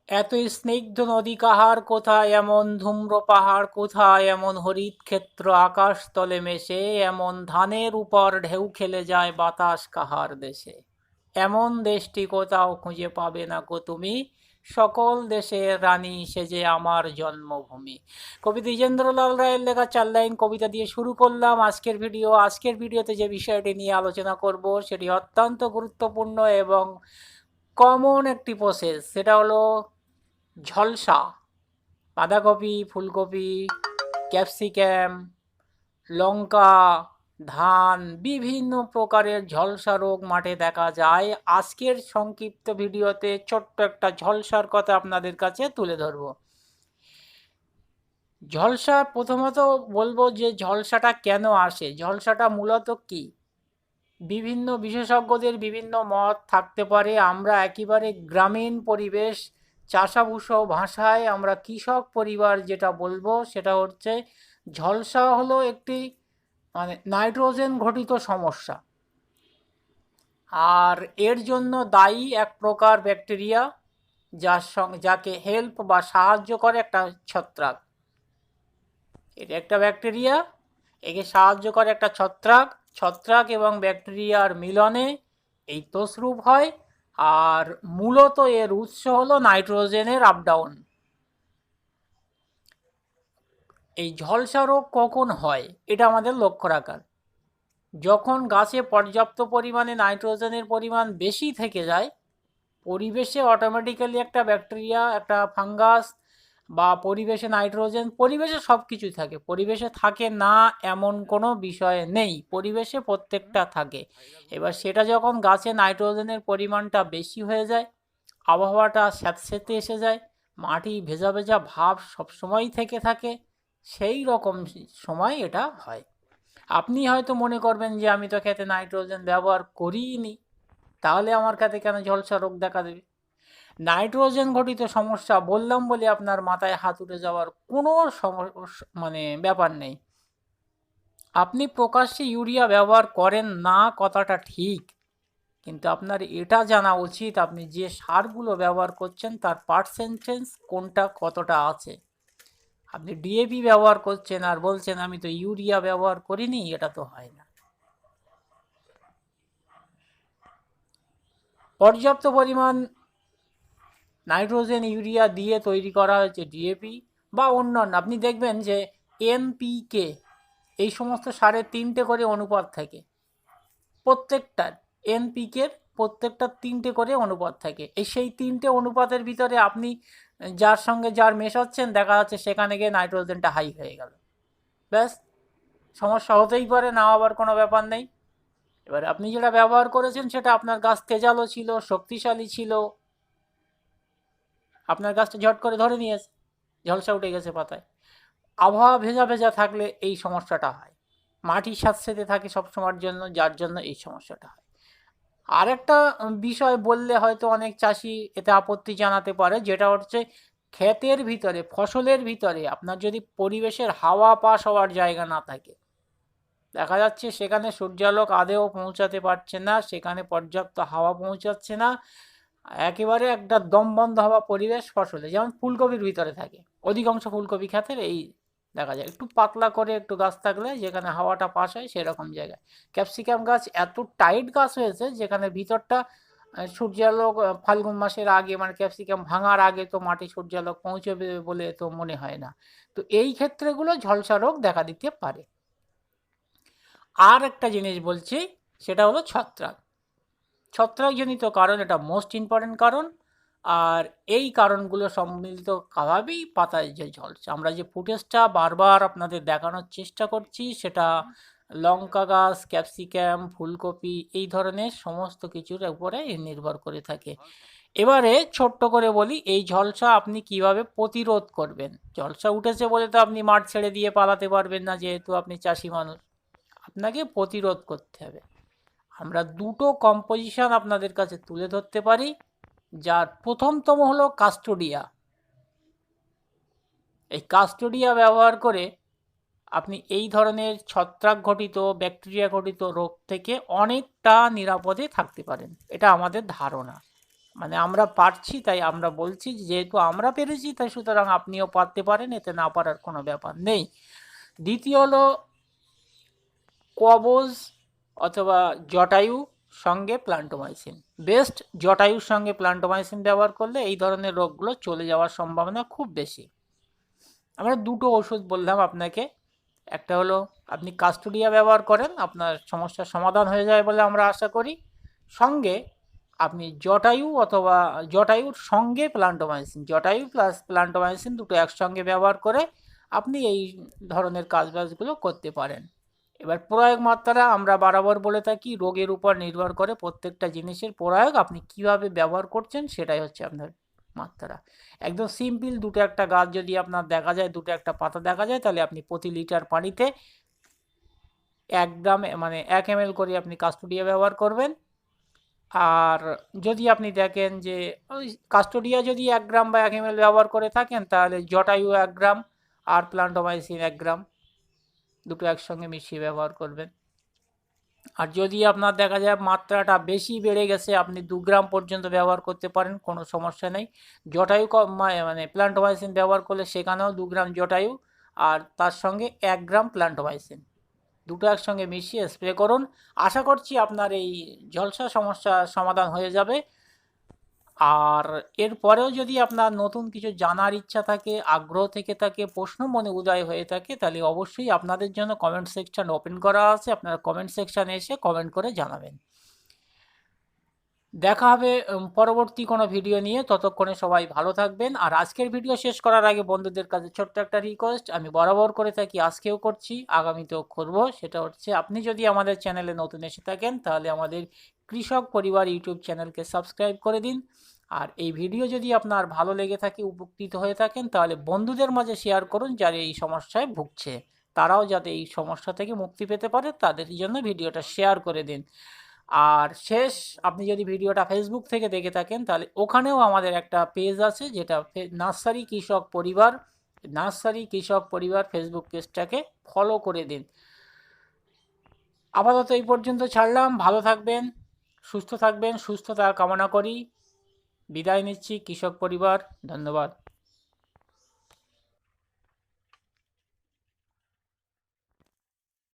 এত স্নিগ্ধ নদী কাহার কোথায়, এমন ধূম্র পাহাড় কোথায়, এমন হরিত ক্ষেত্র আকাশ তলে মেশে, এমন ধানের উপর ঢেউ খেলে যায় বাতাস কাহার দেশে। এমন দেশটি কোথাও খুঁজে পাবে না কো তুমি, সকল দেশের রানী সেজে আমার জন্মভূমি। কবি দ্বিজেন্দ্রলাল রায়ের লেখা 4 লাইন কবিতা দিয়ে শুরু করলাম আজকের ভিডিওতে যে বিষয়টি নিয়ে আলোচনা করব সেটি অত্যন্ত গুরুত্বপূর্ণ এবং কমন একটি প্রসেস, সেটা হলো ঝলসা। বাঁধাকপি, ফুলকপি, ক্যাপসিকাম, লঙ্কা, ধান, বিভিন্ন প্রকারের ঝলসা রোগ মাঠে দেখা যায়। আজকের সংক্ষিপ্ত ভিডিওতে ছোট্ট একটা ঝলসার কথা আপনাদের কাছে তুলে ধরব। ঝলসা, প্রথমত বলবো যে ঝলসাটা কেন আসে, ঝলসাটা মূলত কি। বিভিন্ন বিশেষজ্ঞদের বিভিন্ন মত থাকতে পারে। আমরা একেবারে গ্রামীণ পরিবেশ, চাষাভুষো ভাষায় আমরা কৃষক পরিবার যেটা বলবো সেটা হচ্ছে ঝলসা হলো একটি নাইট্রোজেন ঘটিত সমস্যা। আর এর জন্য দায়ী এক প্রকার ব্যাকটেরিয়া, যাকে হেল্প বা সাহায্য করে একটা ছত্রাক। এটা একটা ব্যাকটেরিয়া, একে সাহায্য করে একটা ছত্রাক এবং ব্যাকটেরিয়ার মিলনে এই তসরূপ হয়। আর মূলত এর উৎস হলো নাইট্রোজেনের আপডাউন। এই ঝলসা রোগ কখন হয় এটা আমাদের লক্ষ্য রাখার, যখন গাছে পর্যাপ্ত পরিমাণে নাইট্রোজেনের পরিমাণ বেশি থেকে যায়, পরিবেশে অটোমেটিক্যালি একটা ব্যাকটেরিয়া, একটা ফাঙ্গাস বা পরিবেশে নাইট্রোজেন, পরিবেশে সব কিছুই থাকে, পরিবেশে থাকে না এমন কোনো বিষয় নেই, পরিবেশে প্রত্যেকটা থাকে। এবার সেটা যখন গাছে নাইট্রোজেনের পরিমাণটা বেশি হয়ে যায়, আবহাওয়াটা স্যাঁতসেঁতে এসে যায়, মাটি ভেজা ভেজা ভাব সবসময়ই থেকে থাকে, সেই রকম সময় এটা হয়। আপনি হয়তো মনে করবেন যে আমি তো খেতে নাইট্রোজেন ব্যবহার করিনি, তাহলে আমার খেতে কেন ঝলসা রোগ দেখা দেবে। নাইট্রোজেন ঘটিত সমস্যা বললাম বলে আপনার মাথায় হাত উঠে যাওয়ার কোনো ব্যাপার নেই। আপনি প্রকাশ্যে ইউরিয়া ব্যবহার করেন না কথাটা ঠিক, কিন্তু আপনার এটা জানা উচিত আপনি যে সারগুলো ব্যবহার করছেন তার পার্সেন্টেজ কোনটা কতটা আছে। আপনি ডিএপি ব্যবহার করছেন আর বলছেন আমি তো ইউরিয়া ব্যবহার করিনি, এটা তো হয় না। পর্যাপ্ত পরিমাণ নাইট্রোজেন ইউরিয়া দিয়ে তৈরি করা হয়েছে ডিএপি বা অন্যান্য, আপনি দেখবেন যে এনপিকে, এই সমস্ত সারের 3টে করে অনুপাত থাকে, প্রত্যেকটার এনপিকের প্রত্যেকটার 3টে করে অনুপাত থাকে। সেই 3টে অনুপাতের ভিতরে আপনি যার সঙ্গে যার মেশাচ্ছেন দেখা যাচ্ছে সেখানে গিয়ে নাইট্রোজেনটা হাই হয়ে গেল, ব্যাস, সমস্যা হতেই পারে, না হওয়ার কোনো ব্যাপার নেই। এবার আপনি যেটা ব্যবহার করেছেন সেটা আপনার গাছ তেজালো ছিল, শক্তিশালী ছিল, আপনার গাছটা ঝট করে ধরে নিয়েছে, ঝলসা উঠে গেছে পাতায়। আবহাওয়া ভেজা ভেজা থাকলে এই সমস্যাটা হয়, মাটি স্যাঁতসেঁতে থাকে সবসময়ের জন্য, যার জন্য এই সমস্যাটা হয়। আর একটা বিষয় বললে হয়তো অনেক চাষি এতে আপত্তি জানাতে পারে, যেটা হচ্ছে ক্ষেতের ভিতরে, ফসলের ভিতরে আপনার যদি পরিবেশের হাওয়া পাস হওয়ার জায়গা না থাকে, দেখা যাচ্ছে সেখানে সূর্যালোক আদেও পৌঁছাতে পারছে না, সেখানে পর্যাপ্ত হাওয়া পৌঁছাচ্ছে না, একেবারে একটা দমবন্ধ হওয়া পরিবেশ ফসলে, যেমন ফুলকপির ভিতরে থাকে, অধিকাংশ ফুলকপি ক্ষেতের এই দেখা যায়, একটু পাতলা করে একটু গাছ থাকলে যেখানে হাওয়াটা পাস হয় সেরকম জায়গায়। ক্যাপসিকাম গাছ এত টাইট গাছ হয়েছে যেখানে ভিতরটা সূর্যালোক ফাল্গুন মাসের আগে, মানে ক্যাপসিকাম ভাঙার আগে তো মাটি সূর্যালোক পৌঁছবে বলে তো মনে হয় না। তো এই ক্ষেত্রেগুলো ঝলসা রোগ দেখা দিতে পারে। আর একটা জিনিস বলছি, সেটা হলো ছত্রাকজনিত কারণ, এটা মোস্ট ইম্পর্টেন্ট কারণ। আর এই কারণগুলো সম্মিলিতভাবেই পাতায় যে ঝলসা, আমরা যে ফুটেজটা বারবার আপনাদের দেখানোর চেষ্টা করছি সেটা লঙ্কা গাছ, ক্যাপসিকাম, ফুলকপি, এই ধরনের সমস্ত কিছুর উপরে নির্ভর করে থাকে। এবারে ছোট্ট করে বলি, এই ঝলসা আপনি কিভাবে প্রতিরোধ করবেন। ঝলসা উঠেছে বলে তো আপনি মাঠ ছেড়ে দিয়ে পালাতে পারবেন না, যেহেতু আপনি চাষি মানুষ, আপনাকে প্রতিরোধ করতে হবে। আমরা দুটো কম্পোজিশন আপনাদের কাছে তুলে ধরতে পারি, যার প্রথমতম হলো কাস্টোডিয়া। এই কাস্টোডিয়া ব্যবহার করে আপনি এই ধরনের ছত্রাক ঘটিত, ব্যাকটেরিয়া ঘটিত রোগ থেকে অনেকটা নিরাপদে থাকতে পারেন, এটা আমাদের ধারণা। মানে আমরা পারছি তাই আমরা বলছি, যেহেতু আমরা পেরেছি তাই সুতরাং আপনিও পারতে পারেন, এতে না পারার কোনো ব্যাপার নেই। দ্বিতীয় হলো কবজ অথবা জটায়ু সঙ্গে প্লান্টোমাইসিন। বেস্ট জটায়ুর সঙ্গে প্লান্টোমাইসিন ব্যবহার করলে এই ধরনের রোগগুলো চলে যাওয়ার সম্ভাবনা খুব বেশি। আমরা দুটো ওষুধ বললাম আপনাকে, একটা হলো আপনি কাস্টোডিয়া ব্যবহার করেন, আপনার সমস্যার সমাধান হয়ে যায় বলে আমরা আশা করি। সঙ্গে আপনি জটায়ু অথবা জটায়ুর সঙ্গে প্লান্টোমাইসিন, জটায়ু প্লাস প্লান্টোমাইসিন দুটো একসঙ্গে ব্যবহার করে আপনি এই ধরনের কাজবাজগুলো করতে পারেন। এবার প্রয়োগ মাত্রা আমরা বরাবর বলে থাকি রোগের উপর নির্ভর করে প্রত্যেকটা জিনিসের প্রয়োগ আপনি কিভাবে ব্যবহার করছেন সেটাই হচ্ছে আপনার মাত্রা। একদম সিম্পল, দুটো একটা গাছ যদি আপনার দেখা যায়, দুটো একটা পাতা দেখা যায়, তাহলে আপনি প্রতি লিটার পানিতে 1 গ্রাম মানে 1 ml করে আপনি কাস্টোডিয়া ব্যবহার করবেন। আর যদি আপনি দেখেন যে ওই কাস্টোডিয়া যদি 1 গ্রাম বা 1 ml ব্যবহার করে থাকেন, তাহলে জটায়ু 1 গ্রাম আর প্লান্টোমাইসিন 1 গ্রাম দুটো একসঙ্গে মিশিয়ে ব্যবহার করবেন। আর যদি আপনার দেখা যায় মাত্রাটা বেশি বেড়ে গেছে, আপনি 2 গ্রাম পর্যন্ত ব্যবহার করতে পারেন, কোনো সমস্যা নেই। জটায়ু মানে প্লান্টোমাইসিন ব্যবহার করলে সেখানেও 2 গ্রাম জটায়ু আর তার সঙ্গে 1 গ্রাম প্লান্টোমাইসিন দুটো একসঙ্গে মিশিয়ে স্প্রে করুন। আশা করছি আপনার এই ঝলসা সমস্যা সমাধান হয়ে যাবে। আর এরপরেও যদি আপনার নতুন কিছু জানার ইচ্ছা থাকে, আগ্রহ থেকে থাকে, প্রশ্ন মনে উদয় হয়ে থাকে, তাহলে অবশ্যই আপনাদের জন্য কমেন্ট সেকশন ওপেন করা আছে, আপনারা কমেন্ট সেকশানে এসে কমেন্ট করে জানাবেন। দেখা হবে পরবর্তী কোনো ভিডিও নিয়ে, ততক্ষণে সবাই ভালো থাকবেন। আর আজকের ভিডিও শেষ করার আগে বন্ধুদের কাছে ছোট্ট একটা রিকোয়েস্ট, আমি বরাবর করে থাকি, আজকেও করছি, আগামীতেও করব। সেটা হচ্ছে আপনি যদি আমাদের চ্যানেলে নতুন এসে থাকেন তাহলে আমাদের কৃষক পরিবার ইউটিউব চ্যানেলকে সাবস্ক্রাইব করে দিন। আর এই ভিডিও যদি আপনার ভালো লেগে থাকে, উপকৃত হয়ে থাকেন, তাহলে বন্ধুদের মাঝে শেয়ার করুন যারা এই সমস্যায় ভুগছে, তারাও যাতে এই সমস্যা থেকে মুক্তি পেতে পারে, তাদের জন্য ভিডিওটা শেয়ার করে দিন। আর শেষ, আপনি যদি ভিডিওটা ফেসবুক থেকে দেখে থাকেন তাহলে ওখানেও আমাদের একটা পেজ আছে, যেটা নার্সারি কৃষক পরিবার ফেসবুক পেজটাকে ফলো করে দিন। আপাতত এই পর্যন্ত ছাড়লাম। ভালো থাকবেন, সুস্থ থাকবেন, সুস্থতা কামনা করি। বিদায় নিচ্ছি কৃষক পরিবার, ধন্যবাদ।